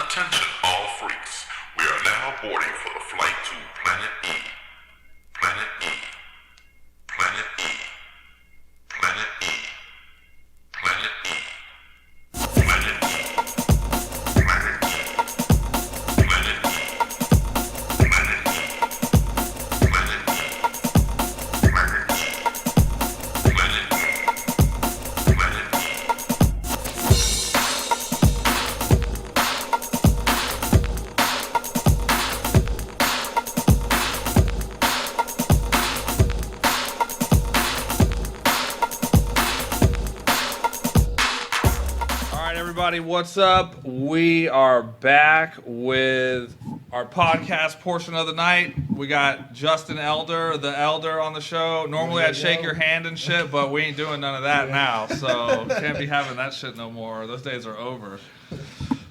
Attention all freaks. We are now boarding for the flight to Planet E. Planet E. Planet E. Planet E. Planet E. Planet E. Planet E. Planet E. Planet E. Planet E. Planet E. Planet E. Planet E. Everybody, what's up? We are back with our podcast portion of the night. We got Justin Elder, the Elder, on the show. Normally I'd shake your hand and shit, but we ain't doing none of that now, so can't be having that shit no more. Those days are over.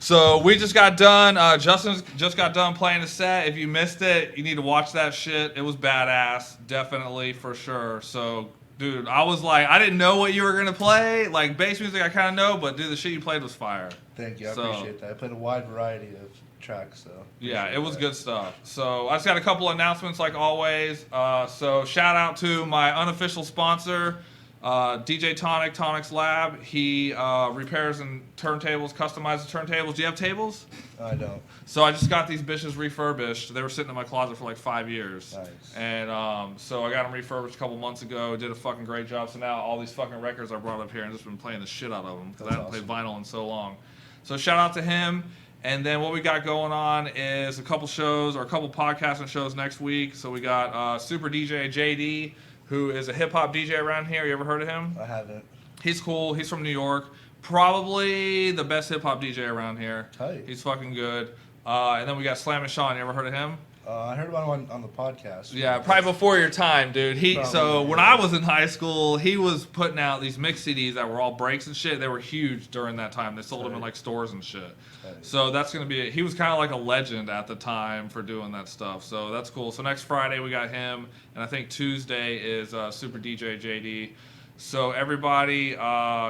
So we just got done. Justin just got done playing a set. If you missed it, you need to watch that shit. It was badass, definitely, for sure. So, dude, I was like, I didn't know what you were going to play. Like, bass music I kind of know, but, dude, the shit you played was fire. Thank you. I appreciate that. I played a wide variety of tracks, so. Yeah, it was good stuff. So I just got a couple announcements like always. So shout out to my unofficial sponsor, DJ Tonic, Tonic's Lab. He repairs and turntables, customizes turntables. Do you have tables? I don't. So I just got these bitches refurbished. They were sitting in my closet for like 5 years. Nice. And so I got them refurbished a couple months ago. Did a fucking great job. So now all these fucking records I brought up here and just been playing the shit out of them because I haven't played vinyl in so long. So shout out to him. And then what we got going on is a couple shows or a couple podcasting shows next week. So we got Super DJ JD, who is a hip hop DJ around here. You ever heard of him? I haven't. He's cool. He's from New York. Probably the best hip hop DJ around here. Tight. He's fucking good. And then we got Slam and Sean. You ever heard of him? I heard about him on the podcast. Yeah, probably before your time, dude. When I was in high school, he was putting out these mix CDs that were all breaks and shit. They were huge during that time. They sold them in like stores and shit. So that's gonna be. He was kind of like a legend at the time for doing that stuff. So that's cool. So next Friday we got him, and I think Tuesday is Super DJ JD. So everybody,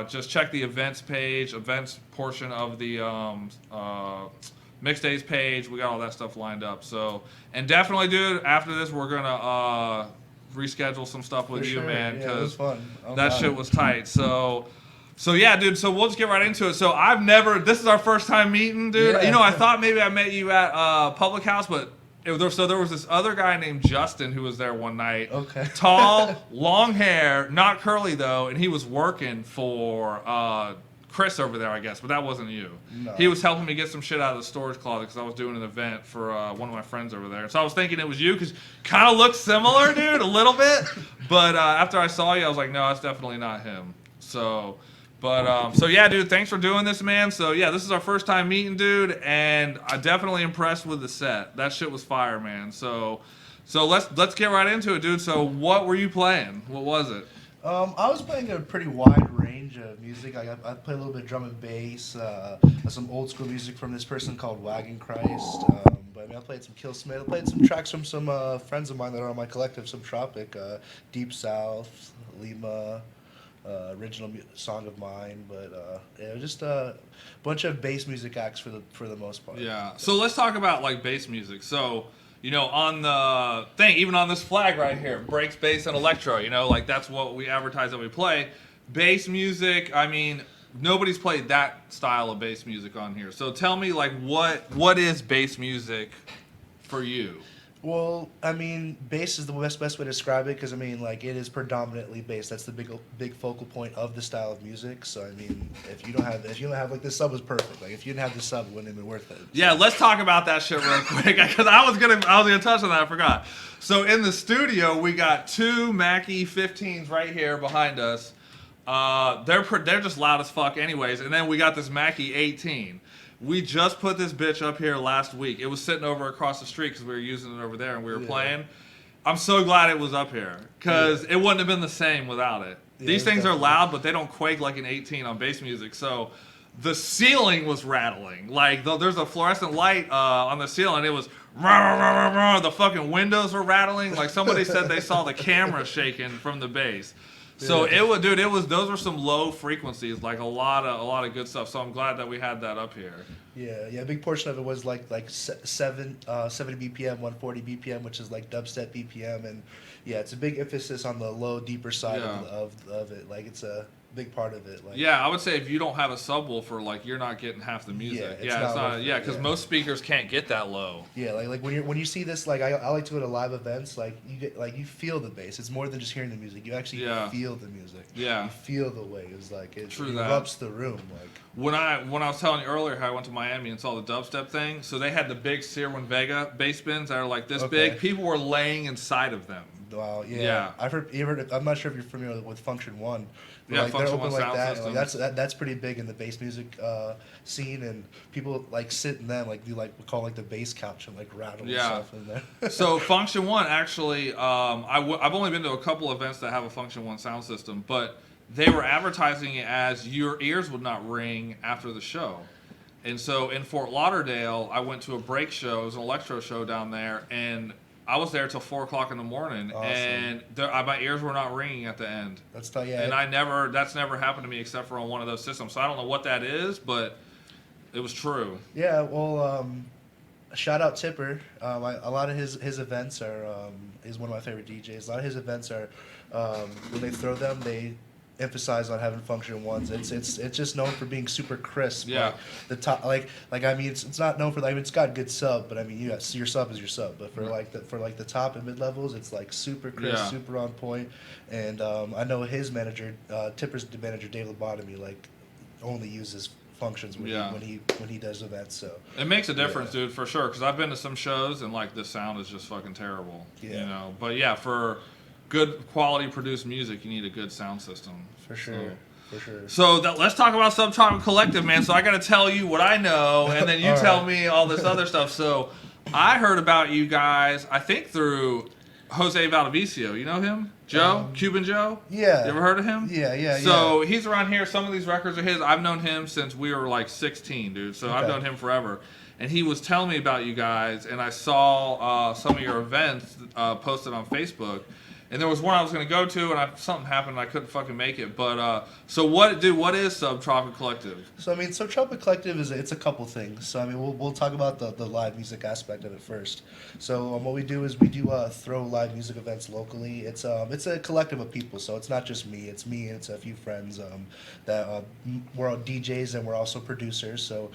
just check the events page, events portion of the Mixdays page. We got all that stuff lined up. So, and definitely, dude, after this, we're gonna reschedule some stuff with you, man, because that shit was tight. So yeah, dude. So we'll just get right into it. So this is our first time meeting, dude. Yeah. You know, I thought maybe I met you at Public House, but there was this other guy named Justin who was there one night. Okay. Tall, long hair, not curly though, and he was working for Chris over there, I guess, but that wasn't you. No. He was helping me get some shit out of the storage closet because I was doing an event for one of my friends over there. So I was thinking it was you because kind of looked similar, dude, a little bit. But after I saw you, I was like, no, that's definitely not him. So yeah, dude, thanks for doing this, man. So yeah, this is our first time meeting, dude, and I'm definitely impressed with the set. That shit was fire, man. So let's get right into it, dude. So what were you playing? What was it? I was playing a pretty wide range of music. I play a little bit of drum and bass, some old school music from this person called Wagon Christ. But I mean, I played some Killsmith. I played some tracks from some friends of mine that are on my collective, Subtropic, Deep South, Lima. Original song of mine, but yeah, just a bunch of bass music acts for the most part. Yeah. So let's talk about like bass music. So, you know, on the thing, even on this flag right here, breaks, bass, and electro. You know, like that's what we advertise that we play. Bass music. I mean, nobody's played that style of bass music on here. So tell me, like, what is bass music for you? Well, I mean, bass is the best way to describe it because I mean, like, it is predominantly bass. That's the big focal point of the style of music. So I mean, if you don't have like this sub was perfect. Like if you didn't have this sub, it wouldn't have been worth it. Yeah, let's talk about that shit real quick because I was gonna touch on that. I forgot. So in the studio, we got two Mackie 15s right here behind us. They're just loud as fuck, anyways. And then we got this Mackie 18. We just put this bitch up here last week. It was sitting over across the street because we were using it over there and we were playing. I'm so glad it was up here because it wouldn't have been the same without it. These things are loud, but they don't quake like an 18 on bass music. So the ceiling was rattling. Like, there's a fluorescent light on the ceiling. It was rah, rah, rah, rah. The fucking windows were rattling. Like somebody said they saw the camera shaking from the bass. So Yeah. it was those were some low frequencies, like a lot of good stuff. So I'm glad that we had that up here. Yeah. A big portion of it was like 70 BPM, 140 BPM, which is like dubstep BPM, and yeah, it's a big emphasis on the low, deeper side Yeah. of it. Like it's a big part of it. Like Yeah, I would say if you don't have a subwoofer, like you're not getting half the music. it's Yeah, it's not not. worth it, Yeah, because yeah. most speakers can't get that low. Yeah, like when you see this, like I like to go to live events. Like you get you feel the bass. It's more than just hearing the music. You actually Yeah. feel the music. Yeah. You feel the waves. Like it True that. erupts the room. Like When I was telling you earlier how I went to Miami and saw the dubstep thing, so they had the big Sierra Vega bass bins that are like this Okay. big. People were laying inside of them. wow, yeah. Yeah. I've heard. I'm not sure if you're familiar with Function One. But Yeah, like Function they're open One like sound that. system. Like that's pretty big in the bass music scene, and people like sit in them, like do like we call like the bass couch and like rattle Yeah. and stuff in there. So Function One actually, I've only been to a couple events that have a Function One sound system, but they were advertising it as your ears would not ring after the show. And so in Fort Lauderdale, I went to a break show. It was an electro show down there, and I was there till 4:00 in the morning, Awesome. and my ears were not ringing at the end. That's yeah. And that's never happened to me except for on one of those systems. So I don't know what that is, but it was true. Yeah, well, shout out Tipper. A lot of his events are. He's one of my favorite DJs. A lot of his events are when they throw them, they emphasize on having function ones. It's just known for being super crisp. Yeah. Like, the top, like I mean, it's not known for like it's got good sub, but I mean, your sub is your sub. But for the top and mid levels, it's like super crisp, Yeah. super on point. And I know his manager, Tipper's manager, Dave Lobotomy, like only uses functions when Yeah. when he does events. So It makes a difference, dude, for sure. Because I've been to some shows and like the sound is just fucking terrible. Yeah. You know, but yeah, for good quality produced music, you need a good sound system. for sure. For sure. So let's talk about Subtropical Collective, man. So I got to tell you what I know, and then you All tell right. me all this other stuff. So I heard about you guys, I think through Jose Valdivieso. You know him? Joe? Cuban Joe? Yeah. You ever heard of him? Yeah. So he's around here. Some of these records are his. I've known him since we were like 16, dude. So I've Okay. known him forever. And he was telling me about you guys, and I saw some of your events posted on Facebook. And there was one I was going to go to, and something happened, and I couldn't fucking make it. But so what is Subtropical Collective? So I mean, Subtropical Collective it's a couple things. So I mean, we'll talk about the live music aspect of it first. So what we do is we do throw live music events locally. It's a collective of people. So it's not just me. It's me and it's a few friends that we're all DJs and we're also producers. So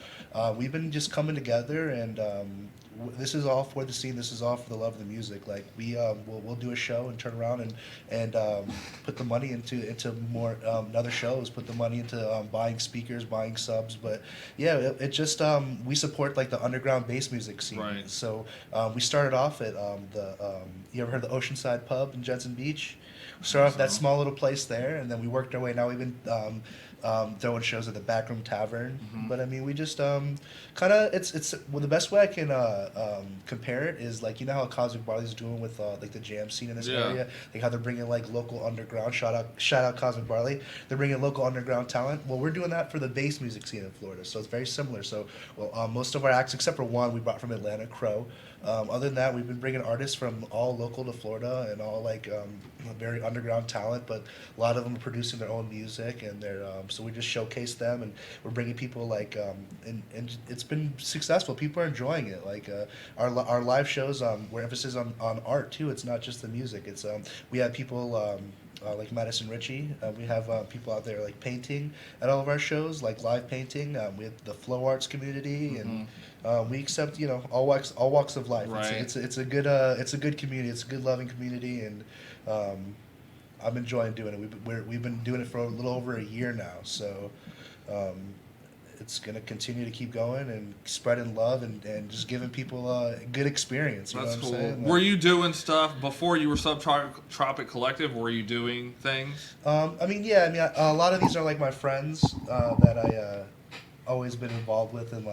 we've been just coming together and. This is all for the scene. This is all for the love of the music. Like we'll do a show and turn around and put the money into more other shows. Put the money into buying speakers, buying subs. But yeah, it just we support like the underground bass music scene. Right. So we started off at you ever heard of the Oceanside Pub in Jensen Beach? We started off that small little place there, and then we worked our way. Now we've been throwing shows at the Backroom Tavern. Mm-hmm. But I mean, we just kind of it's well, the best way I can compare it is like you know how Cosmic Barley's doing with like the jam scene in this Yeah. area, like how they're bringing like local underground. Shout out Cosmic Barley. They're bringing local underground talent. Well, we're doing that for the bass music scene in Florida, so it's very similar. So most of our acts, except for one, we brought from Atlanta, Crow. Other than that, we've been bringing artists from all local to Florida and all like very underground talent, but a lot of them are producing their own music, and they're so we just showcase them, and we're bringing people like and it's been successful. People are enjoying it. Like our live shows, we're emphasis on art too. It's not just the music. It's we have people. Like Madison Ritchie, we have people out there like painting at all of our shows, like live painting. We have the flow arts community, and we accept all walks of life. Right. It's a good community. It's a good loving community, and I'm enjoying doing it. We've been doing it for a little over a year now, so it's gonna continue to keep going and spreading love and just giving people a good experience. You That's know cool. what I'm saying? Were you doing stuff before you were Subtropic Collective? Were you doing things? I mean, a lot of these are like my friends that I always been involved with, and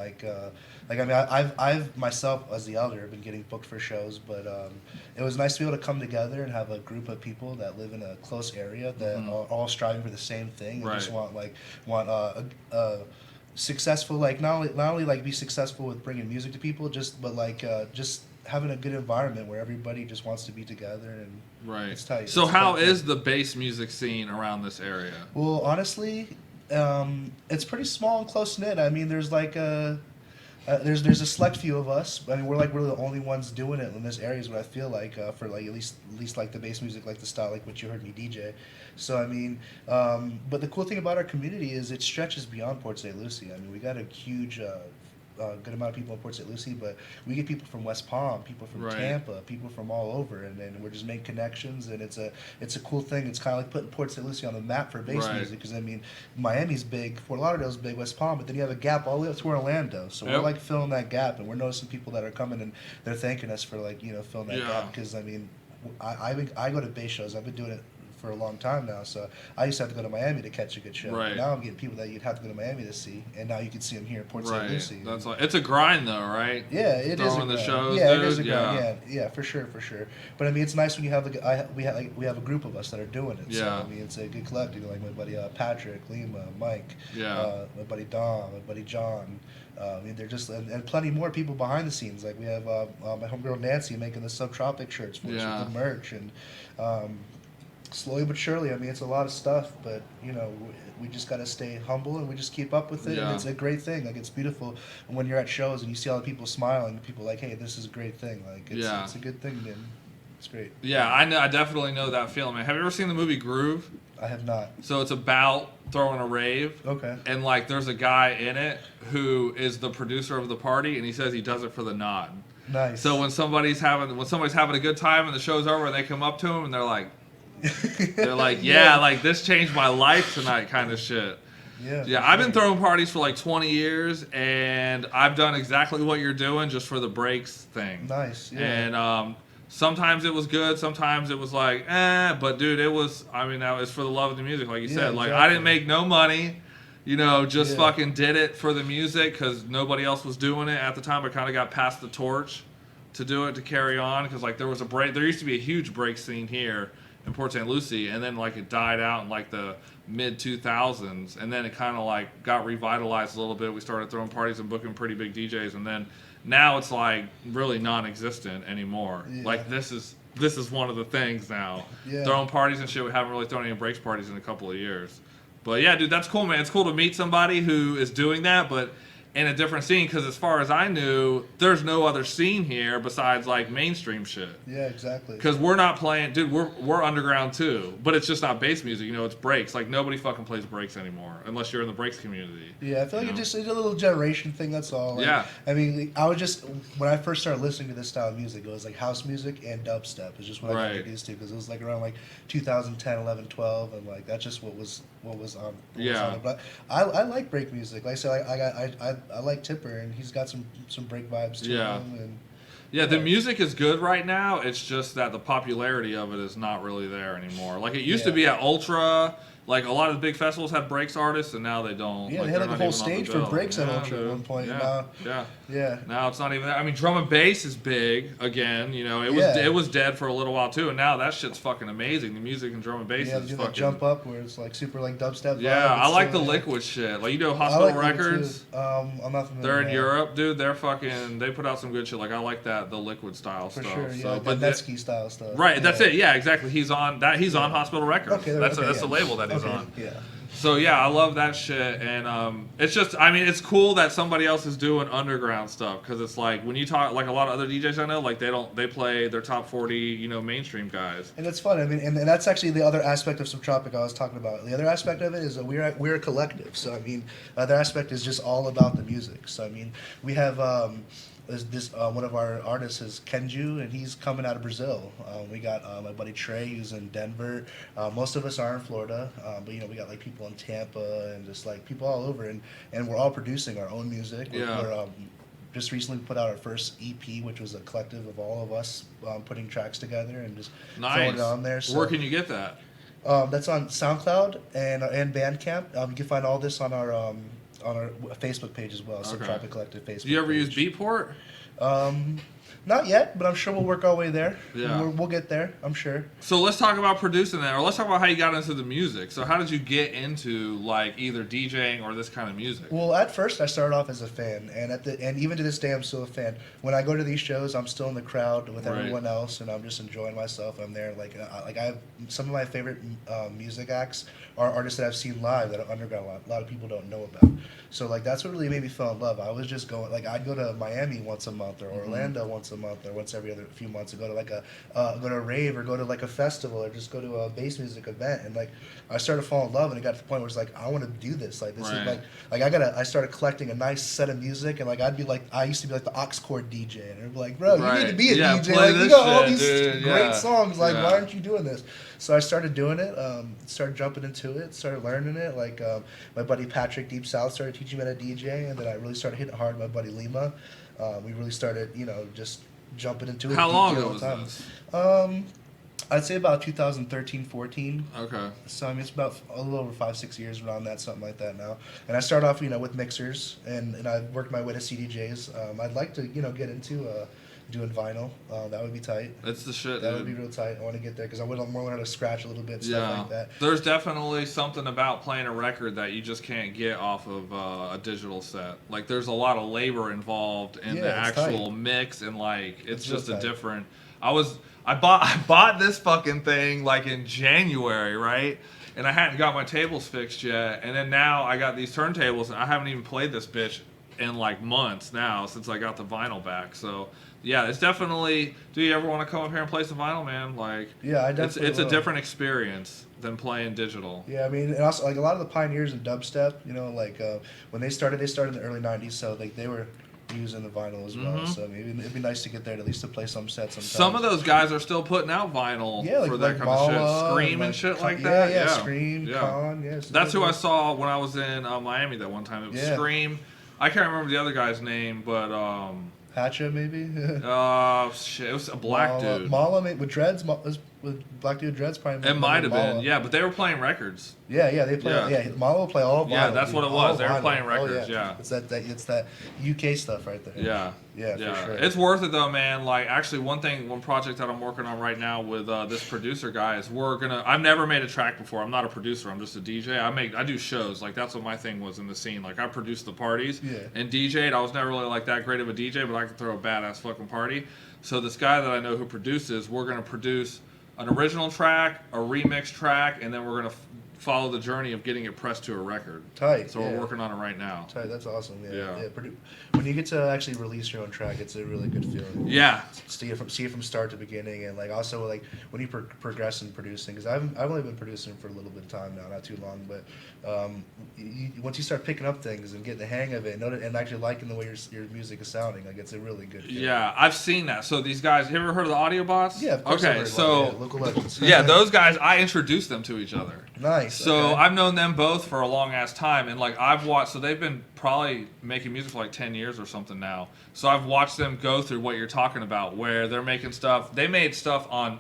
I've myself as the elder been getting booked for shows, but it was nice to be able to come together and have a group of people that live in a close area that are all striving for the same thing and Right. just want successful, like not only like be successful with bringing music to people, but like just having a good environment where everybody just wants to be together and Right. it's tight. So It's how tight. is the bass music scene around this area? Well, honestly, it's pretty small and close knit. I mean, there's like there's a select few of us. I mean, we're the only ones doing it in this area. Is what I feel like for like at least like the bass music, like the style, like what you heard me DJ. So I mean, but the cool thing about our community is it stretches beyond Port St. Lucie. I mean, we got a huge. Good amount of people in Port St. Lucie, but we get people from West Palm, people from Right. Tampa, people from all over, and then we're just making connections, and it's a cool thing. It's kind of like putting Port St. Lucie on the map for bass Right. music, because I mean, Miami's big, Fort Lauderdale's big, West Palm, but then you have a gap all the way up to Orlando. So Yep. we're like filling that gap, and we're noticing people that are coming and they're thanking us for like filling that Yeah. gap, because I mean, I go to bass shows. I've been doing it for a long time now. So I used to have to go to Miami to catch a good show. Right. Now I'm getting people that you'd have to go to Miami to see, and now you can see them here in Port St. Right. Lucie. That's like, it's a grind though, right? Yeah, it is. Throwing the shows, yeah, dude. it is a grind. Yeah. Yeah, for sure. But I mean, it's nice when you have we have a group of us that are doing it. So, Yeah. I mean, it's a good collective. Like my buddy Patrick, Lima, Mike, Yeah. my buddy Dom, my buddy John. I mean, they're just and plenty more people behind the scenes. Like we have my homegirl Nancy making the Subtropic shirts for us Yeah. with the merch, and slowly but surely. I mean, it's a lot of stuff, but we just got to stay humble and we just keep up with it. Yeah. And it's a great thing. Like, it's beautiful. And when you're at shows and you see all the people smiling, people are like, hey, this is a great thing. Like, Yeah. it's a good thing, man. It's great. Yeah, I know. I definitely know that feeling, man. Have you ever seen the movie Groove? I have not. So it's about throwing a rave. Okay. And like, there's a guy in it who is the producer of the party, and he says he does it for the nod. Nice. So when somebody's having a good time and the show's over, and they come up to him and they're like, yeah, like this changed my life tonight, kind of shit. Yeah. Yeah, I've been throwing parties for like 20 years, and I've done exactly what you're doing, just for the breaks thing. Nice. Yeah. And sometimes it was good, sometimes it was like, but dude, it was. I mean, that was for the love of the music, like you Yeah, said. Like, I exactly. didn't make no money. Just Yeah. fucking did it for the music because nobody else was doing it at the time. I kind of got passed the torch to do it, to carry on, because like there was a break. There used to be a huge break scene here in Port St. Lucie, and then like it died out in like the mid 2000s, and then it kind of like got revitalized a little bit. We started throwing parties and booking pretty big DJs, and then now it's like really non-existent anymore. Yeah. Like this is one of the things now. Yeah. Throwing parties and shit. We haven't really thrown any breaks parties in a couple of years. But yeah, dude, that's cool, man. It's cool to meet somebody who is doing that, but in a different scene, because as far as I knew, there's no other scene here besides like mainstream shit. Yeah, exactly. Because we're not playing, dude. We're underground too, but it's just not bass music. It's breaks. Like nobody fucking plays breaks anymore unless you're in the breaks community. Yeah, I feel like it's a little generation thing. That's all. Like, Yeah. I mean, I was just when I first started listening to this style of music, it was like house music and dubstep. It's just what I got Right. introduced to, because it was like around like 2010, 11, 12, and like that's just what was on. Yeah. But I like break music. Like I said, I like Tipper, and he's got some break vibes to Yeah. him. And Yeah, the music is good right now. It's just that the popularity of it is not really there anymore. Like it used to Yeah. be at Ultra. Like a lot of the big festivals had breaks artists, and now they don't. yeah, like, they had they're like a not whole even on the stage for bill. breaks at Yeah, Ultra at dude. one point. Yeah, And now, yeah. yeah. Now it's not even there. I mean, drum and bass is big again. Yeah. It was dead for a little while too, and now that shit's fucking amazing. The music and drum and bass Yeah, is they do fucking. that jump up where it's like super like dubstep. vibe. Yeah, I It's like the still- liquid shit. Like I Hospital like Liquid, Records. too. I'm not familiar. They're in with that. Europe, dude. They're fucking. They put out some good shit. Like I like the liquid style For stuff. sure, yeah, So, like but that Netsky style stuff. right, yeah. that's it. Yeah, exactly. He's on Hospital Records. Okay, that's okay, the yeah. label that he's Okay, on. Yeah. So yeah, I love that shit, and it's just, I mean, it's cool that somebody else is doing underground stuff, because it's like when you talk, like a lot of other DJs I know, like they play their top 40, mainstream guys. And it's fun. I mean, and that's actually the other aspect of Subtropic I was talking about. The other aspect of it is that we're a collective. So I mean, the other aspect is just all about the music. So I mean, we have this one of our artists is Kenju, and he's coming out of Brazil. We got my buddy Trey, who's in Denver. Most of us are in Florida, but we got like people in Tampa and just like people all over, and we're all producing our own music. Yeah. We're just recently put out our first EP, which was a collective of all of us putting tracks together and just throwing Nice. it on there. So, Where can you get that? that's on SoundCloud and Bandcamp. You can find all this on our Facebook page as well. Okay. Subtropic Collective Facebook. Do you ever use page. Beatport? Not yet, but I'm sure we'll work our way there. Yeah. We'll get there, I'm sure. So let's talk about producing that, or let's talk about how you got into the music. So how did you get into like either DJing or this kind of music? Well, at first I started off as a fan, and even to this day I'm still a fan. When I go to these shows, I'm still in the crowd with Right. everyone else, and I'm just enjoying myself. I'm there, like I have some of my favorite music acts are artists that I've seen live that are underground. A lot of people don't know about. So like that's what really made me fall in love. I was just going like I'd go to Miami once a month or Orlando once a month or once every other few months to go to like go to a rave or go to like a festival or just go to a bass music event, and like I started to fall in love, and it got to the point where it's like I want to do this. Like this Right. is like I started collecting a nice set of music, and like I used to be like the aux cord DJ, and I'd be like, bro, you Right. need to be a Yeah, DJ. play Like you this got all shit, these dude. great Yeah. songs. Like Yeah. why aren't you doing this? So I started doing it. Started jumping into it. Started learning it. Like my buddy Patrick Deep South started teaching me how to DJ, and then I really started hitting hard. My buddy Lima, we really started, just jumping into it. How long DJ ago all was the time. this? I'd say about 2013, 14. Okay. So I mean, it's about a little over 5-6 years around that, something like that now. And I started off, with mixers, and I worked my way to CDJs. I'd like to, get into doing vinyl. That would be tight. It's the shit, That dude. would be real tight. I want to get there because I would more learn how to scratch a little bit, stuff Yeah, like that. there's definitely something about playing a record that you just can't get off of a digital set. Like, there's a lot of labor involved in the Yeah, it's actual tight. mix, and like, it's real just a tight. different. I bought this fucking thing like in January, right? And I hadn't got my tables fixed yet, and then now I got these turntables, and I haven't even played this bitch in like months now since I got the vinyl back. So yeah, it's definitely. Do you ever want to come up here and play some vinyl, man? Like, Yeah, I definitely it's a will. different experience than playing digital. Yeah, I mean, and also like a lot of the pioneers in dubstep, when they started in the early '90s, so like they were using the vinyl as well. So maybe it'd be nice to get there to at least to play some sets. Sometimes. Some of those guys are still putting out vinyl yeah, for that kind of shit. Scream and shit like that. Yeah, Scream, Con, yeah. So That's who I saw when I was in Miami that one time. It was Yeah. Scream. I can't remember the other guy's name, but Hatcha, maybe. shit, it was a black dude. Mala, with dreads. With black dude with dreads, probably. It might have Mala. been, yeah, but they were playing records. Yeah, they play. Yeah. Yeah, Mala will play all vinyl. Yeah, that's dude, what it was. all They were vinyl. playing Oh, records, yeah. It's that UK stuff right there. Yeah. Yeah, for sure. It's worth it though, man. Like, actually, one project that I'm working on right now with this producer guy is I've never made a track before. I'm not a producer. I'm just a DJ. I do shows. Like, that's what my thing was in the scene. Like, I produced the parties and DJ'd. I was never really like that great of a DJ, but I could throw a badass fucking party. So this guy that I know who produces, we're gonna produce an original track, a remix track, and then we're gonna follow the journey of getting it pressed to a record. Tight. So we're working on it right now. Tight. That's awesome. Yeah. When you get to actually release your own track, it's a really good feeling. Yeah. See it from start to beginning, and like also like when you progress in producing, because I've only been producing for a little bit of time now, not too long, but once you start picking up things and getting the hang of it, and actually liking the way your music is sounding, like it's a really good feeling. Yeah, I've seen that. So these guys, have you ever heard of the Audio Bots? Yeah, of course I've Okay, heard so about it, yeah, local legends. yeah, those guys, I introduced them to each other. Nice. So okay. I've known them both for a long ass time, and like I've watched. So they've been probably making music for like 10 years or something now. So I've watched them go through what you're talking about, where they're making stuff. They made stuff on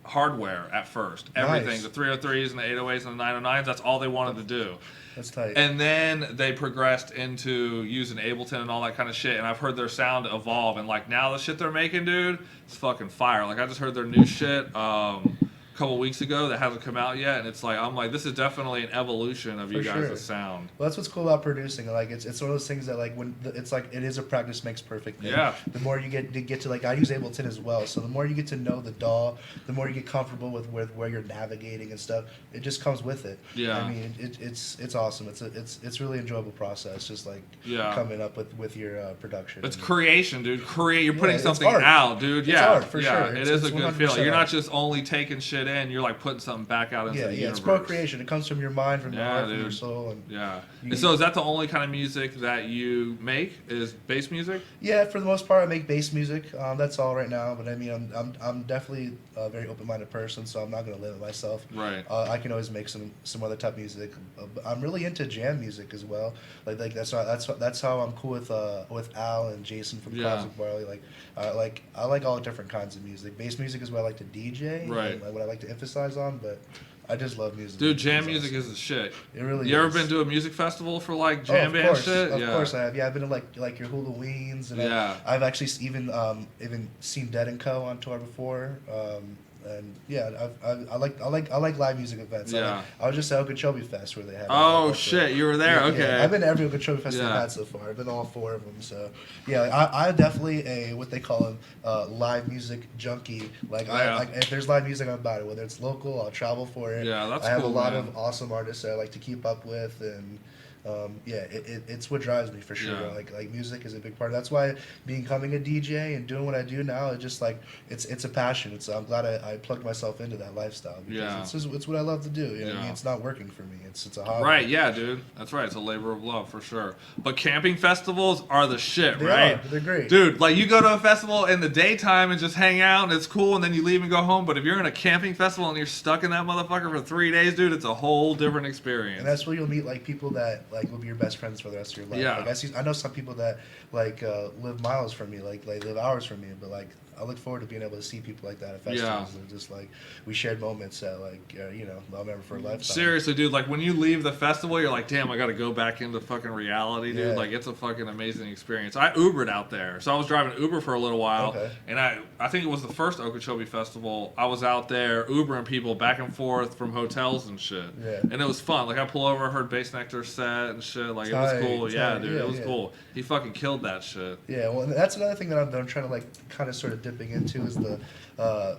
hardware at first. Everything, Nice. the 303s and the 808s and the 909s. That's all they wanted to do. That's tight. And then they progressed into using Ableton and all that kind of shit. And I've heard their sound evolve. And like now the shit they're making, dude, it's fucking fire. Like I just heard their new shit a couple weeks ago that hasn't come out yet. And it's like, I'm like, this is definitely an evolution of you For guys' sure. sound. Well, that's what's cool about producing. Like it's one of those things that like it's like it is a practice makes perfect. Thing. Yeah. The more you get to like I use Ableton as well, so the more you get to know the DAW, the more you get comfortable with where you're navigating and stuff. It just comes with it. Yeah. I mean, it's awesome. It's really enjoyable process. Just like Yeah. coming up with your production. It's creation, dude. You're putting it's something art. out, dude. It's Yeah, art, for yeah. sure. It It's is a good 100% feeling. You're not art. just only taking shit in. You're like putting something back out into the universe. It's procreation. It comes from your mind, from your Yeah, heart, from your dude. soul, and Yeah. You- And so is that the only kind of music that you make? Is bass music? yeah, for the most part, I make bass music. That's all right now. But I mean, I'm definitely a very open-minded person, so I'm not going to limit myself. Right. I can always make some other type of music. But I'm really into jam music as well. Like that's how I'm cool with Al and Jason from Yeah. Classic Barley. I like all different kinds of music. Bass music is what I like to DJ. Right. And what I like to emphasize on, but I just love music. Dude, jam It's music awesome. is the shit. It really You is. ever been to a music festival for like Oh, jam of band course, shit? of course I have. Yeah, I've been to like your Halloweens, and Yeah. I've actually even seen Dead and Co on tour before. And yeah, I like live music events. Yeah. I was just at Okeechobee Fest where they had. Oh shit, you were there? Yeah, Okay. I've been to every Okeechobee Fest they've Yeah. had so far. I've been to all 4 of them. So yeah, I'm definitely a what they call a live music junkie. Like Yeah. if there's live music, I'm about it. Whether it's local, I'll travel for it. Yeah, that's I have cool, a lot man. of awesome artists that I like to keep up with, and yeah, it's what drives me for sure. Yeah. Like music is a big part. That's why becoming a DJ and doing what I do now, it's just like it's a passion. I'm glad I plugged myself into that lifestyle because Yeah. it's what I love to do. You know what I Yeah. mean? It's not working for me. It's a hobby. Right, yeah, dude. That's right. It's a labor of love for sure. But camping festivals are the shit, They right? are. They're great. Dude, like you go to a festival in the daytime and just hang out and it's cool and then you leave and go home. But if you're in a camping festival and you're stuck in that motherfucker for 3 days, dude, it's a whole different experience. And that's where you'll meet like people that like will be your best friends for the rest of your life. Yeah. Like I know some people that like live miles from me, like live hours from me, but like I look forward to being able to see people like that at festivals. Yeah. And just like we shared moments that like you know I'll remember for a lifetime. Seriously, dude, like when you leave the festival, you're like, damn, I gotta go back into fucking reality, dude. Yeah. Like it's a fucking amazing experience. I Ubered out there. So I was driving Uber for a little while. Okay. And I think it was the first Okeechobee Festival. I was out there Ubering people back and forth from hotels and shit. Yeah. And it was fun. Like I pull over, heard Bass Nectar set and shit. Like it was Tight, cool. Yeah, tight. dude, Yeah, it was yeah. cool. He fucking killed that shit. Yeah, well, and that's another thing that I'm trying to like kind of sort of dipping into is the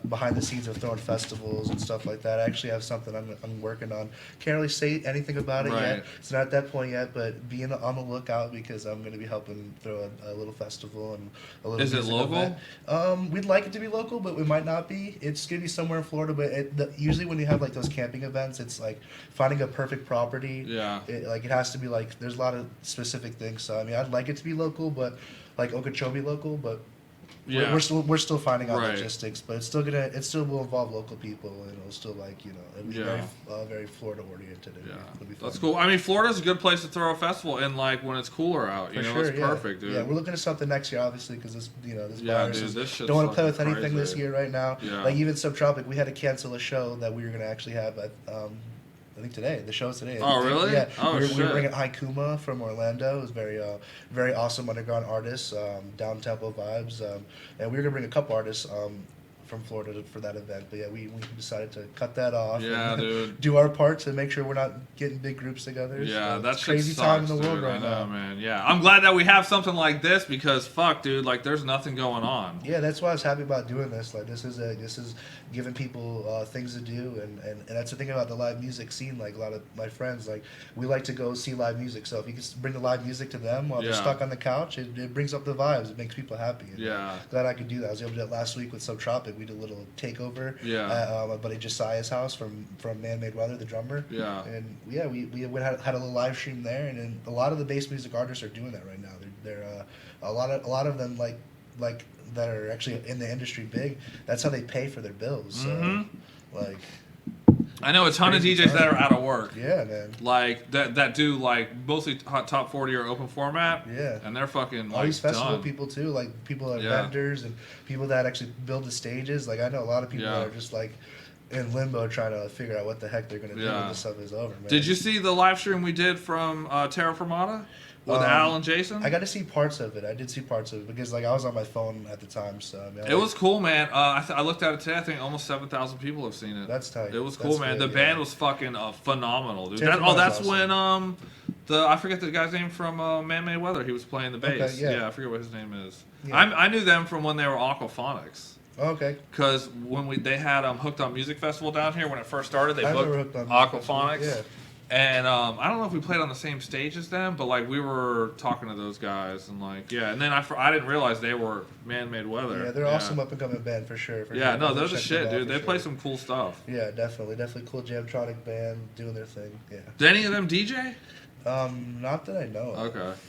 behind the scenes of throwing festivals and stuff like that. I actually have something I'm working on. Can't really say anything about it Right. yet. It's not at that point yet, but being on the lookout because I'm going to be helping throw a little festival and a little. Is it music local? event. We'd like it to be local, but we might not be. It's going to be somewhere in Florida, but usually when you have like those camping events, it's like finding a perfect property. Yeah. It has to be like there's a lot of specific things. So I mean, I'd like it to be local, but like Okeechobee local, but Yeah. we're still finding out Right. logistics, but it still will involve local people, and it'll still like it'll be Yeah. very Florida oriented. Yeah, It'll be that's fun. cool. I mean, Florida's a good place to throw a festival in, like when it's cooler out. You For know, sure, it's yeah. perfect, dude. Yeah, we're looking at something next year, obviously, because this Yeah, virus dude, is, this shit's don't want to play with fucking anything this crazy. year right now. Yeah. Like even Subtropic, we had to cancel a show that we were gonna actually have at I think today. The show's today. Oh, really? Yeah. Oh, we were shit. bringing Haikuma from Orlando. It was very awesome underground artist, down tempo vibes, and we were gonna bring a couple artists from Florida for that event. But yeah, we decided to cut that off. Yeah, and dude. do our part to make sure we're not getting big groups together. Yeah, So that's it's crazy time in the world dude. right I know, now. man. Yeah, I'm glad that we have something like this because fuck, dude, like there's nothing going on. Yeah, that's why I was happy about doing this. Like, this is giving people things to do, and that's the thing about the live music scene. Like, a lot of my friends, like, we like to go see live music. So if you can bring the live music to them while they're Yeah. stuck on the couch, it brings up the vibes. It makes people happy. And Yeah. glad I could do that. I was able to do that last week with Subtropic. We did a little takeover Yeah. at my buddy Josiah's house from Man Made Weather, the drummer. Yeah. And yeah, we had a little live stream there, and then a lot of the bass music artists are doing that right now. They're a lot of them like that are actually in the industry big. That's how they pay for their bills. So, Mhm. like, I know a ton of Crazy DJs that time. are out of work. yeah, man. Like that do like mostly top 40 or open format. Yeah. And they're fucking All like these festival done. people too, like people that are Yeah. vendors and people that actually build the stages. Like I know a lot of people Yeah. that are just like in limbo trying to figure out what the heck they're gonna do Yeah. when this stuff is over. Man. Did you see the live stream we did from Terra Firmata with Al and Jason? I got to see parts of it. I did see parts of it because like I was on my phone at the time. So I mean, It was cool, man. I looked at it today. I think almost 7,000 people have seen it. That's tight. It was That's cool, man. good, The yeah. band was fucking phenomenal, dude. Terra That's Firmata's when awesome. I forget the guy's name from Man Made Weather. He was playing the bass. Okay, yeah. I forget what his name is. Yeah. I knew them from when they were Aquaphonics. Oh, okay. Because when they had Hooked on Music Festival down here when it first started, they I booked remember Hooked on Music Aquaphonics. Festival, And I don't know if we played on the same stage as them, but like we were talking to those guys and like and then I didn't realize they were Man Made Weather. Yeah, they're awesome up and coming band for sure. Yeah, sure. no, I'll they're the check shit, them out dude. for They play sure. some cool stuff. Yeah, definitely cool Jamtronic band doing their thing. Yeah. Did any of them DJ? Not that I know. Of. Okay.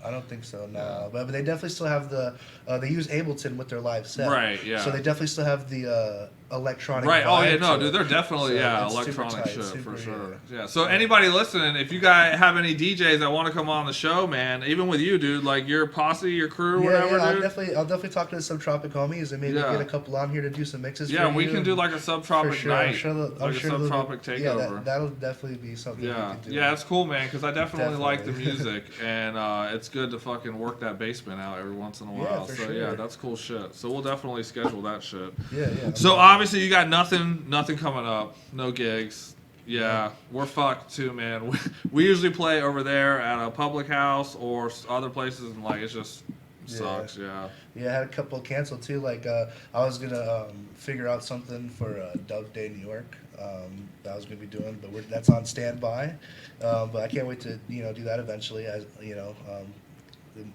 I don't think so. No, Yeah. but they definitely still have the. They use Ableton with their live set. Right, yeah. So they definitely still have the electronic. Right. Oh yeah, vibe no, to dude, it. they're definitely So it's super electronic tight, shit super, for sure. yeah. Yeah. So anybody listening, if you guys have any DJs that want to come on the show, man, even with you, dude, like your posse, your crew, whatever, I'll dude. definitely talk to the Subtropic homies and maybe get a couple on here to do some mixes. Yeah, for we you can do like a Subtropic for sure. night, I'm sure like a Subtropic takeover. Yeah, that'll definitely be something. Yeah, we can do. yeah, it's cool, man. Because I definitely like the music, and it's good to fucking work that basement out every once in a while. for So sure. yeah, that's cool shit. So we'll definitely schedule that shit. Yeah. So obviously you got nothing coming up, no gigs. Yeah, we're fucked too, man. We usually play over there at a public house or other places, and like it's just sucks. Yeah. Yeah, I had a couple canceled too. Like I was gonna figure out something for Dove Day New York that I was gonna be doing, but that's on standby. But I can't wait to do that eventually, as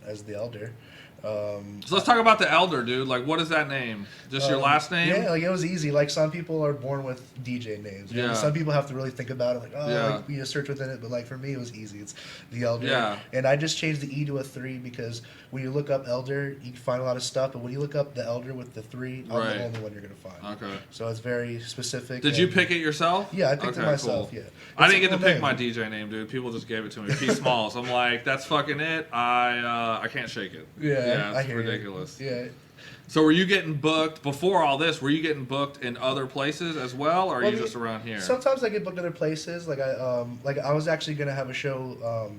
as the elder. So let's talk about the elder, dude. Like, what is that name? Just your last name? Yeah, like it was easy. Like some people are born with DJ names. You know? Yeah. Some people have to really think about it. Like, Yeah. like, you just search within it. But like for me, it was easy. It's the elder. Yeah. And I just changed the E to a 3 because when you look up elder, you can find a lot of stuff. But when you look up the elder with the 3, I'm Right. the only one you're gonna find. Okay. So it's very specific. Did you and- pick it yourself? Yeah, I picked it Okay, myself. cool. Yeah. I It's didn't a get to cool pick name. my DJ name, dude. People just gave it to me. P Smalls. I'm like, that's fucking it. I can't shake it. Yeah, it's I hear you. ridiculous. Yeah. So were you getting booked before all this? Were you getting booked in other places as well, or are Well, you just around here? Sometimes I get booked other places. Like I was actually gonna have a show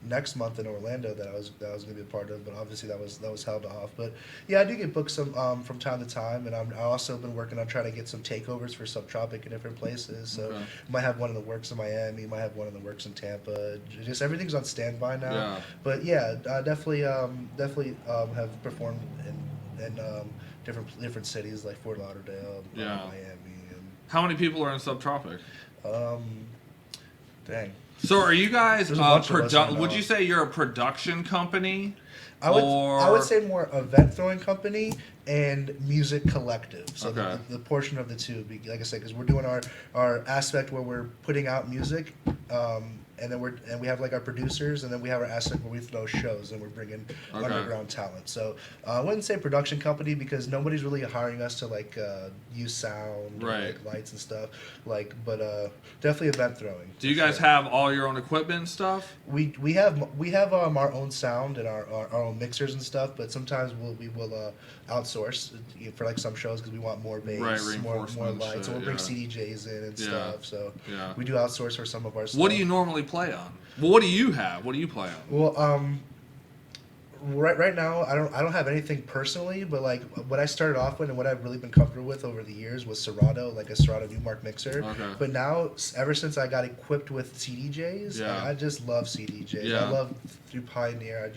next month in Orlando that I was gonna be a part of, but obviously that was held off. But yeah, I do get booked some from time to time, and I also been working on trying to get some takeovers for Subtropic in different places. So Okay. might have one in the works in Miami, might have one in the works in Tampa. Just everything's on standby now. Yeah. But yeah, I definitely have performed in different cities like Fort Lauderdale, Yeah. Miami, and How many people are in Subtropic? dang. So are you guys There's a bunch of us right now. would you say you're a production company? I would say more event throwing company and music collective. So Okay. the portion of the two, like I said, because we're doing our aspect where we're putting out music, and then we have like our producers, and then we have our aspect where we throw shows and we're bringing Okay. underground talent. So I wouldn't say production company because nobody's really hiring us to like use sound, or, Right. like, lights and stuff. But definitely event throwing. Do you for guys sure. have all your own equipment and stuff? We have our own sound and our own mixers and stuff, but sometimes we will outsource for like some shows because we want more bass, Right, more reinforcement lights. shit, So we'll bring yeah. CDJs in and Yeah. stuff. So Yeah. we do outsource for some of our stuff. What do you normally play on? Well, what do you have? What do you play on? Well, right now I don't have anything personally, but like what I started off with and what I've really been comfortable with over the years was Serato, like a Serato Newmark mixer. Okay. But now, ever since I got equipped with CDJs, Yeah. I just love CDJs. Yeah. I love through Pioneer.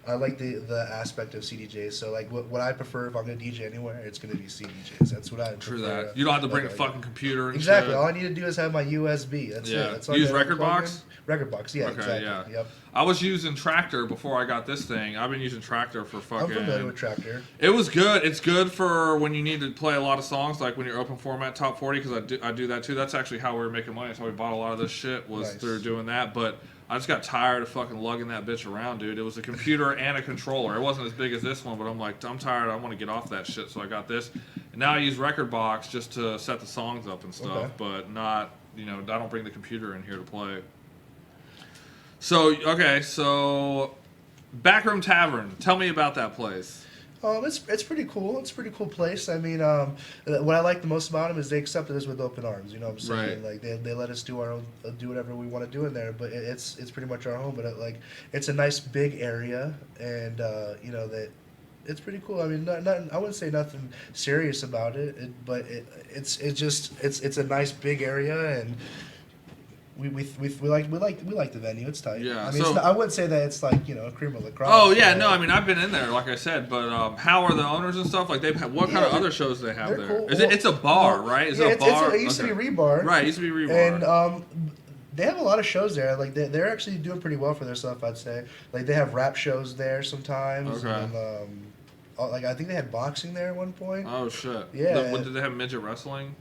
I like the aspect of CDJs. So like what I prefer if I'm gonna DJ anywhere, it's gonna be CDJs. That's what I True prefer. that. You don't have to bring a Like, fucking computer and Exactly. shit. All I need to do is have my USB. That's Yeah. it. That's You all I use gotta Record plug Box? in. Record Box, yeah, Okay, exactly. yeah. Yep. I was using Tractor before I got this thing. I've been using Tractor for I'm fucking... familiar with Tractor. It was good. It's good for when you need to play a lot of songs, like when you're open format top 40, because I do that too. That's actually how we were making money. That's how we bought a lot of this shit, was Nice. through doing that. But I just got tired of fucking lugging that bitch around, dude. It was a computer and a controller. It wasn't as big as this one, but I'm like, I'm tired. I want to get off that shit, so I got this. And now I use Record Box just to set the songs up and stuff, Okay. but not, I don't bring the computer in here to play. So, okay, so Backroom Tavern. Tell me about that place. It's pretty cool. It's a pretty cool place. I mean, what I like the most about them is they accepted us with open arms. You know what I'm saying? Right. Like they let us do our own, do whatever we want to do in there. But it's pretty much our home. But it's a nice big area, and that it's pretty cool. I mean, I wouldn't say nothing serious about it, but it's a nice big area and. We like the venue. It's tight. Yeah, I mean, so- I wouldn't say that it's like cream of the crop. Oh yeah, no, I mean I've been in there, like I said, but how are the owners and stuff? Like what kind of they're- other shows do they have they're there? cool. Is it? It's a bar, right? Is yeah, it a bar? it used to Okay. be Rebar. Right, it used to be Rebar. And they have a lot of shows there. Like they're actually doing pretty well for their stuff, I'd say. Like they have rap shows there sometimes. Okay. And, I think they had boxing there at one point. Oh shit. Yeah. Did they have midget wrestling?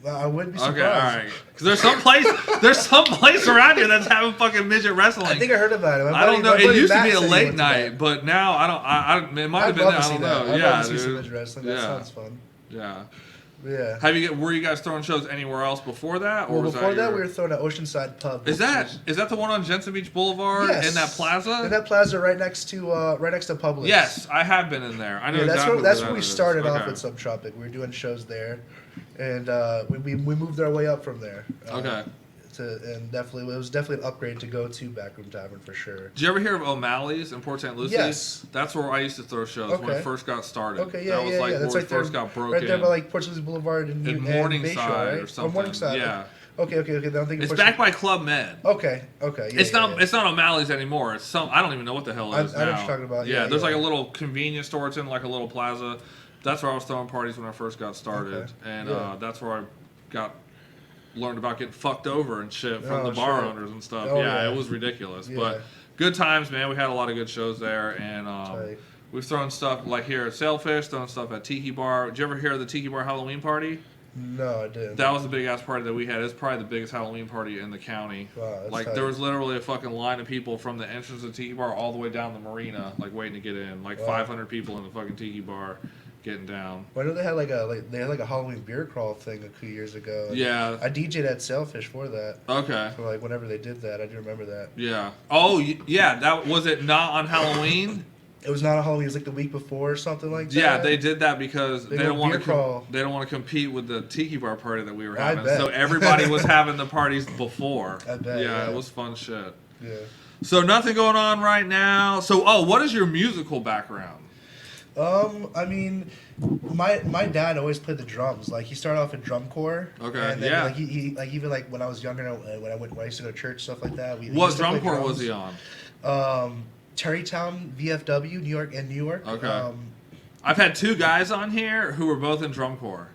I wouldn't be surprised. Okay, all right. Because there's some place around here that's having fucking midget wrestling. I think I heard about it. I don't know. It used to be a late went night, but now I don't. It might have I'd been love there. to I see don't that. know. I'd Yeah, love to see some dude. midget wrestling. That Yeah. sounds fun. Yeah. Yeah. Were you guys throwing shows anywhere else before that? Or Well, was before that, your... we were throwing at Oceanside Pub. Is that the one on Jensen Beach Boulevard Yes. in that plaza? In that plaza right next to Publix. Yes, I have been in there. I know that's exactly that's where where we that is. started off Okay. with Subtropic. We were doing shows there, and we moved our way up from there. Okay. And definitely, it was definitely an upgrade to go to Backroom Tavern for sure. Did you ever hear of O'Malley's in Port St. Lucie? Yes. That's where I used to throw shows when I first got started. Okay, yeah, that was like That's where right we first got broken. Right there by like Port St. Lucie Boulevard and Morningside Bayshore, right? or something. Morningside. Yeah. Okay. Then I'm thinking It's back by Club Med. Okay. Yeah, It's not O'Malley's anymore. It's some, I don't even know what the hell it is I know now. what you're talking about. Yeah, Yeah, there's yeah. like a little convenience store. It's in like a little plaza. That's where I was throwing parties when I first got started, Okay. and Yeah. that's where I learned about getting fucked over and shit from the Oh, bar shit. owners and stuff. Oh, yeah, yeah. it was ridiculous, Yeah. but good times, man. We had a lot of good shows there, and Tight. we've thrown stuff like here at Sailfish, thrown stuff at Tiki Bar. Did you ever hear of the Tiki Bar Halloween party? No, I didn't. That was the big ass party that we had. It's probably the biggest Halloween party in the county. Wow, that's Like tight. there was literally a fucking line of people from the entrance of the Tiki Bar all the way down the marina, like waiting to get in. Like Wow. 500 people in the fucking Tiki Bar getting down. I know they had like a Halloween beer crawl thing a few years ago. Yeah. I DJ'd at Sailfish for that. Okay. For like whenever they did that, I do remember that. Yeah. Oh, yeah. That was it. Not on Halloween. It was not a Halloween. It was like the week before or something like that. Yeah, they did that because They they go don't want beer to. crawl. They don't want to compete with the Tiki Bar party that we were I having. bet. So everybody was having the parties before. I bet, Yeah, yeah. it was fun shit. Yeah. So nothing going on right now. So what is your musical background? I mean, my dad always played the drums. Like he started off in drum corps. Okay, And then, yeah. Like he like even like when I was younger, when I used to go to church stuff like that. We What used to play drum corps drums. was he on? Terrytown, VFW, New York. Okay. I've had two guys on here who were both in drum corps.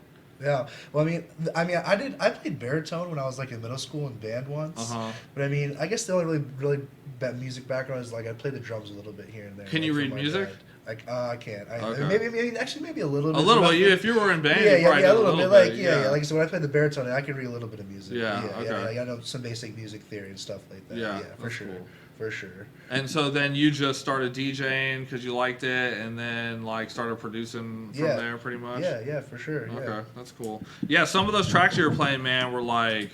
Yeah. Well, I played baritone when I was like in middle school in band once. Uh-huh. But I mean, I guess the only really music background is like I played the drums a little bit here and there. Can like, you from read my music? dad. Like I can't. Okay. Maybe a little bit. A little but bit. If you were in band, yeah, you probably a did little bit. Like yeah. Like so when I played the baritone, I could read a little bit of music. Yeah, okay. I know some basic music theory and stuff like that. Yeah, for that's sure. cool. For sure. And so then you just started DJing because you liked it, and then like started producing from Yeah. there, pretty much. Yeah, for sure. Yeah. Okay, that's cool. Yeah, some of those tracks you were playing, man, were like,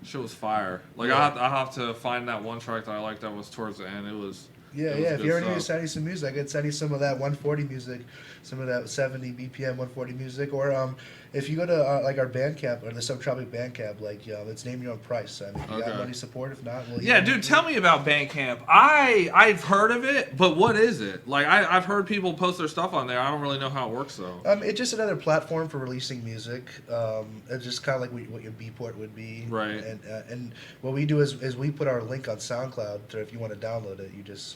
shit was fire. Like Yeah. I have to find that one track that I liked that was towards the end. It was. Yeah, it was If good you ever need to stuff. send you some music, I could send you some of that 140 music, some of that 70 BPM 140 music, or if you go to like our Bandcamp or the Subtropic Bandcamp, like it's name your own price. I mean, if you Okay. got money support. If not, well, Yeah, dude, tell me about Bandcamp. I've heard of it, but what is it? Like I've heard people post their stuff on there. I don't really know how it works though. It's just another platform for releasing music. It's just kind of like what your Beatport would be. Right. And what we do is we put our link on SoundCloud. So if you want to download it,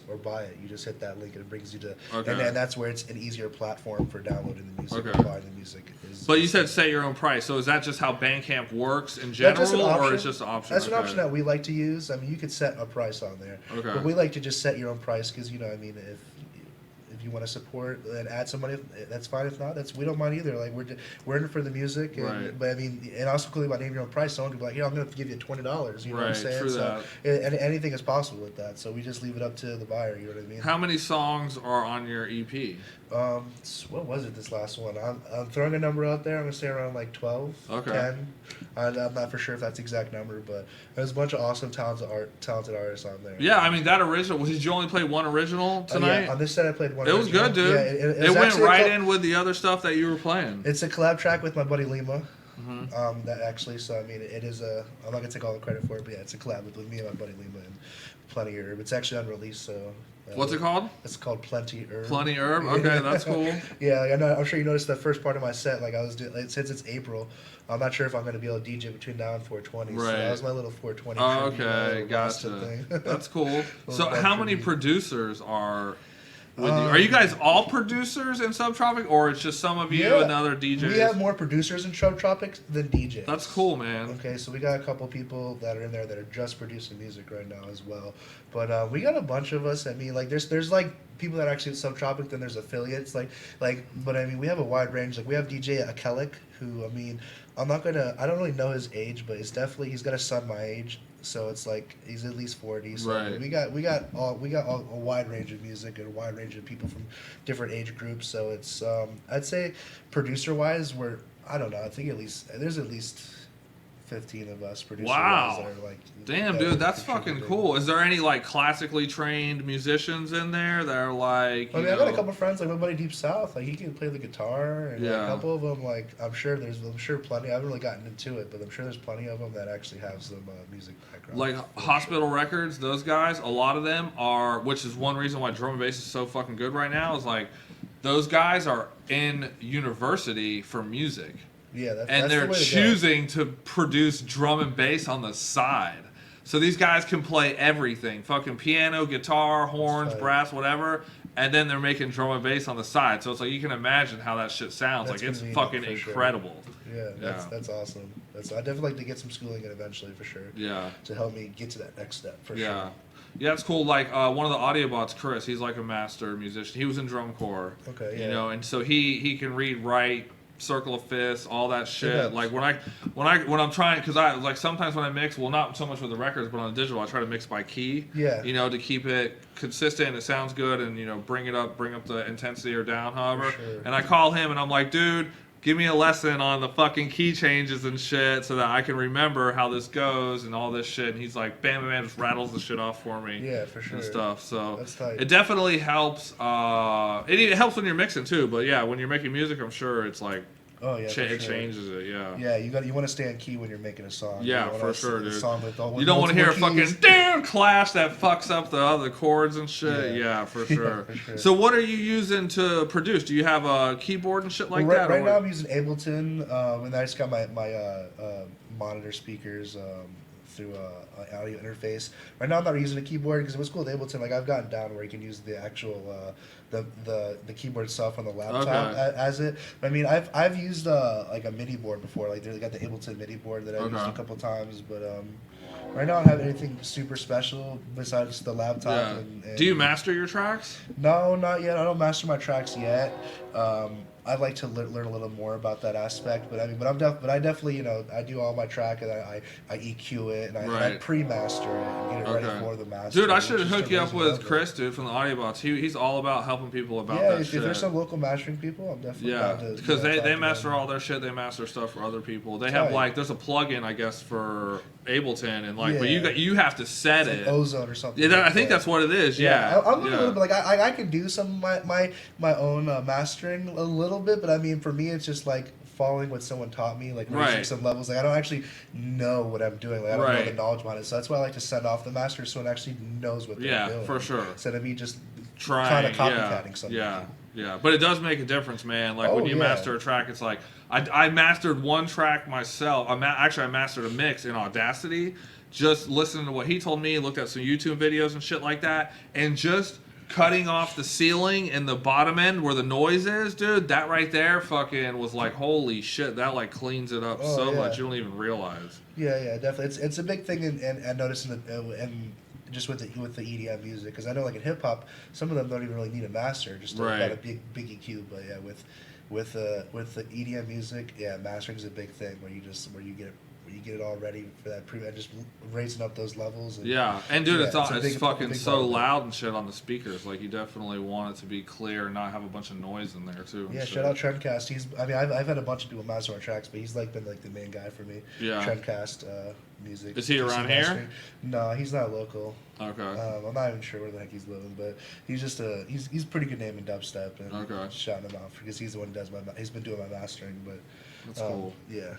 or buy it, you just hit that link and it brings you to. Okay. And that's where it's an easier platform for downloading the music Okay. and buying the music. But you said set your own price. So is that just how Bandcamp works in That's general, just an or option. it's just an option? That's an Okay. option that we like to use. I mean, you could set a price on there. Okay. But we like to just set your own price because, I mean, if you want to support and add some money, that's fine. If not, we don't mind either. Like we're in it for the music. And, Right. But I mean, and also cool about naming your own price. Someone could be like, I'm going to give you $20. You know what I'm Right, saying? true So anything is possible with that. So we just leave it up to the buyer. You know what I mean? How many songs are on your E EP? What was it? This last one. I'm throwing a number out there. I'm gonna say around like 12, Okay. 10. I'm not for sure if that's the exact number, but there's a bunch of awesome talented artists on there. Yeah, I mean that original. Did you only play one original tonight? Yeah, on this set I played one. It was original. good, dude. Yeah, it was went actually right in with the other stuff that you were playing. It's a collab track with my buddy Lima. Mm-hmm. That actually, so I mean, it is a. I'm not gonna take all the credit for it, but yeah, it's a collab with me and my buddy Lima and Plenty Herb. It's actually unreleased, so. What's it called? It's called Plenty Herb. Plenty Herb. Okay, that's cool. Yeah, I know. I'm sure you noticed the first part of my set. Like I was doing, since it's April, I'm not sure if I'm going to be able to DJ between now and 420. Right. So that was my little 420. Oh, tribute, okay, Boston gotcha. thing. That's cool. So, Little how fun many tribute. producers are with you? Are you guys all producers in Subtropic, or it's just some of you Yeah. and other DJs? We have more producers in Subtropics than DJs. That's cool, man. Okay, so we got a couple people that are in there that are just producing music right now as well. But we got a bunch of us. I mean, like there's like people that are actually at Subtropic, then there's affiliates. But I mean, we have a wide range. Like we have DJ Akelik, who I mean, I don't really know his age, but he's got a son my age. So it's like he's at least 40. So Right. we got a wide range of music and a wide range of people from different age groups. So it's I'd say producer wise I don't know. I think there's at least 15 of us producers Wow. that are like. Damn, dude, that's fucking cool. Is there any like classically trained musicians in there that are like? I mean, I got a couple friends, like my buddy Deep South, like he can play the guitar, and like, Yeah. a couple of them, like I'm sure plenty. I haven't really gotten into it, but I'm sure there's plenty of them that actually have some music background. Like Hospital Records, those guys, a lot of them are, which is one reason why drum and bass is so fucking good right now, is like those guys are in university for music. Yeah, and they're choosing to produce drum and bass on the side. So these guys can play everything, fucking piano, guitar, horns, brass, whatever, and then they're making drum and bass on the side. So it's like you can imagine how that shit sounds. Like it's fucking incredible. Sure. Yeah, that's awesome. I definitely like to get some schooling in eventually for sure. Yeah. To help me get to that next step for sure. Yeah, it's cool. Like one of the audio bots, Chris, he's like a master musician. He was in drum corps. Okay. Yeah. You know, and so he can read, write, circle of fists, all that shit. Yeah. Like when I'm trying, because I like sometimes when I mix, well, not so much with the records, but on the digital, I try to mix by key. Yeah. You know, to keep it consistent, it sounds good, and you know, bring up the intensity or down, however. Sure. And I call him, and I'm like, dude, give me a lesson on the fucking key changes and shit so that I can remember how this goes and all this shit. And he's like, bam, bam, bam, just rattles the shit off for me. Yeah, for sure. And stuff. So that's tight. It definitely helps. It helps when you're mixing too. But yeah, when you're making music, I'm sure it's like, oh yeah, it changes it. Yeah. Yeah, you want to stay in key when you're making a song. Yeah, for sure, dude. You don't want to hear a fucking damn clash that fucks up the other chords and shit. Yeah, for sure. For sure. So what are you using to produce? Do you have a keyboard and shit like that? Right now I'm using Ableton, and I just got my monitor speakers through an audio interface. Right now I'm not using a keyboard because it was cool with Ableton. Like I've gotten down where you can use the actual the keyboard itself on the laptop as it. I mean I've used like a MIDI board before. Like they got the Ableton MIDI board that I've used a couple times, but right now I don't have anything super special besides the laptop. Yeah. And do you master your tracks? No, not yet. I don't master my tracks yet. I'd like to learn a little more about that aspect, but I mean, but I definitely, you know, I do all my track and I EQ it and I pre-master it and get it ready for the master. Dude, I should have hooked you up with Chris, dude, from the Audiobots. He's all about helping people about that shit. If there's some local mastering people, I'm definitely down to. Because they master all their shit. They master stuff for other people. They have like there's a plugin, I guess, for Ableton and like, but you have to set it. Like Ozone or something. Yeah, I think that's what it is. Yeah, I'm a little bit like I can do some of my own mastering a little bit, but I mean for me it's just like following what someone taught me, like reaching some levels. Like I don't actually know what I'm doing. Like I don't know the knowledge behind it. So that's why I like to send off the master so it actually knows what they're doing. Yeah, for sure. Instead of me just trying to copycatting something. Yeah, but it does make a difference, man. Like when you master a track, it's like I mastered one track myself. I mastered a mix in Audacity. Just listening to what he told me, looked at some YouTube videos and shit like that, and just cutting off the ceiling and the bottom end where the noise is, dude, that right there fucking was like, holy shit, that like cleans it up much you don't even realize. Yeah, definitely. It's a big thing, and noticing and just with the EDM music, because I know like in hip hop, some of them don't even really need a master, just got a big EQ. But yeah, with the EDM music, mastering is a big thing where you get it all ready for that and just raising up those levels. And, and dude, it's fucking so loud and shit on the speakers. Like you definitely want it to be clear and not have a bunch of noise in there too. Yeah, shout out Trendcast. I've had a bunch of people master our tracks, but he's like been like the main guy for me. Yeah. Trendcast music. Is he around here? No, he's not local. Okay. I'm not even sure where the heck he's living, but he's just he's a pretty good name in dubstep, and shouting him out because he's the one who does he's been doing my mastering, but that's cool. Yeah.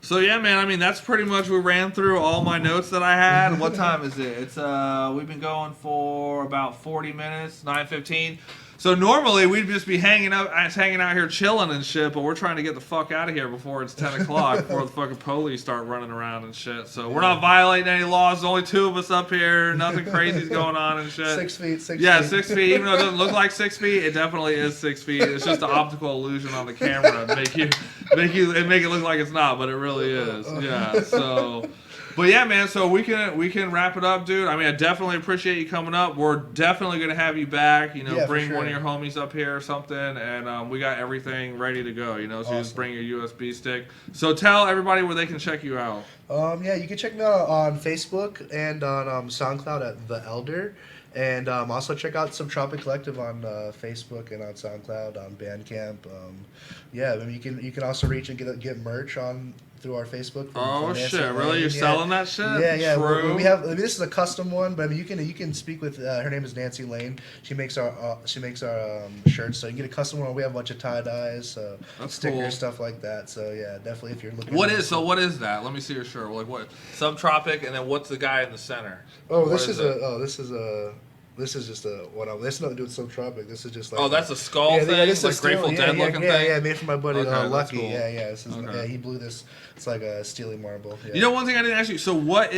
So yeah, man. I mean, that's pretty much. We ran through all my notes that I had. What time is it? It's we've been going for about 40 minutes, 9:15. So normally we'd just be hanging out here chilling and shit, but we're trying to get the fuck out of here before it's 10 o'clock, before the fucking police start running around and shit. So we're not violating any laws. There's only two of us up here. Nothing crazy's going on and shit. 6 feet. 6 feet. Yeah, 6 feet. Even though it doesn't look like 6 feet, it definitely is 6 feet. It's just an optical illusion on the camera to make it look like it's not, but it really is. Yeah. So. But yeah, man, so we can wrap it up, dude. I mean, I definitely appreciate you coming up. We're definitely going to have you back, bring one of your homies up here or something, and we got everything ready to go, so awesome. Just bring your USB stick. So tell everybody where they can check you out. You can check me out on Facebook and on SoundCloud at The Elder. And also check out Subtropic Collective on Facebook and on SoundCloud, on Bandcamp. Yeah, I mean you can also reach and get merch on through our Facebook. Oh from Nancy shit! Lane. Really, you're Yeah. selling that shit? Yeah. True. We have. I mean, this is a custom one, but I mean, you can speak with. Her name is Nancy Lane. She makes our shirts, so you can get a custom one. We have a bunch of tie dyes, That's stickers, cool. stuff like that. So yeah, definitely if you're looking. What is that? Let me see your shirt. Like what? Subtropic, and then what's the guy in the center? Oh, What is it? This is just a what? This has nothing to do with Subtropic. This is just like. Oh, that's a skull thing, this like is still- Grateful Dead looking thing. Yeah, made for my buddy Okay, that's Lucky. cool. Yeah. This is, Okay. yeah, he blew this. It's like a steely marble. Yeah. You know, one thing I didn't ask you. So, what's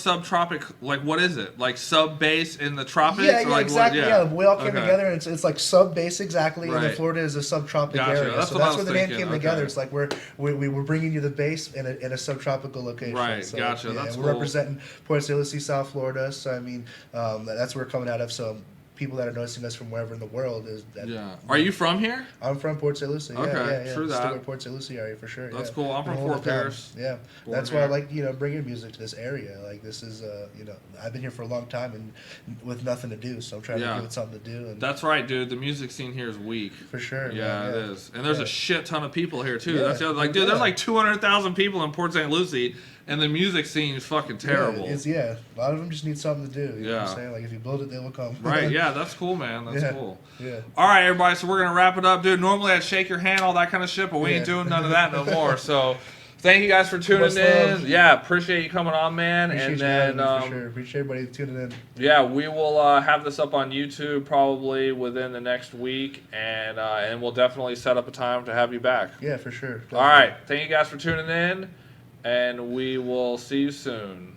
subtropic? Like, what is it? Like sub bass in the tropics? Yeah, or like exactly. What, yeah, we all came Okay. together, and it's like sub bass exactly. And Right. then Florida is a subtropical Gotcha. area, That's so what I that's was where the name thinking. came together. Okay. It's like we were bringing you the bass in a subtropical location. Right, So, gotcha. Yeah, That's we're cool. representing Port St. Lucie, South Florida. So I mean, that's where we're coming out of. So people that are noticing us from wherever in the world is that. Yeah. Are you from here? I'm from Port St. Lucie. Okay, Yeah. true that. Stewart, Port St. Lucie area for sure. That's yeah. cool. I'm from Been holding Fort it down. Pierce. Yeah, Born that's why I here. like bringing music to this area. Like this is I've been here for a long time and with nothing to do, so I'm trying to give it something to do. And That's right, dude. The music scene here is weak. for sure. Yeah, man, it is. And there's Yeah. a shit ton of people here too. Yeah. That's the other, like, dude, Yeah. there's like 200,000 people in Port St. Lucie, and the music scene is fucking terrible. A lot of them just need something to do. You know what Yeah. I'm saying? Like if you build it, they will come. Right? Yeah, that's cool, man. That's Yeah. cool. Yeah. All right, everybody. So we're gonna wrap it up, dude. Normally I'd shake your hand, all that kind of shit, but we ain't Yeah. doing none of that no more. So. Thank you guys for tuning Much in. love. Yeah, appreciate you coming on, man. Appreciate and you having then me for sure. Appreciate everybody tuning in. yeah, we will have this up on YouTube probably within the next week, and we'll definitely set up a time to have you back. Yeah, for sure. All right, thank you guys for tuning in, and we will see you soon.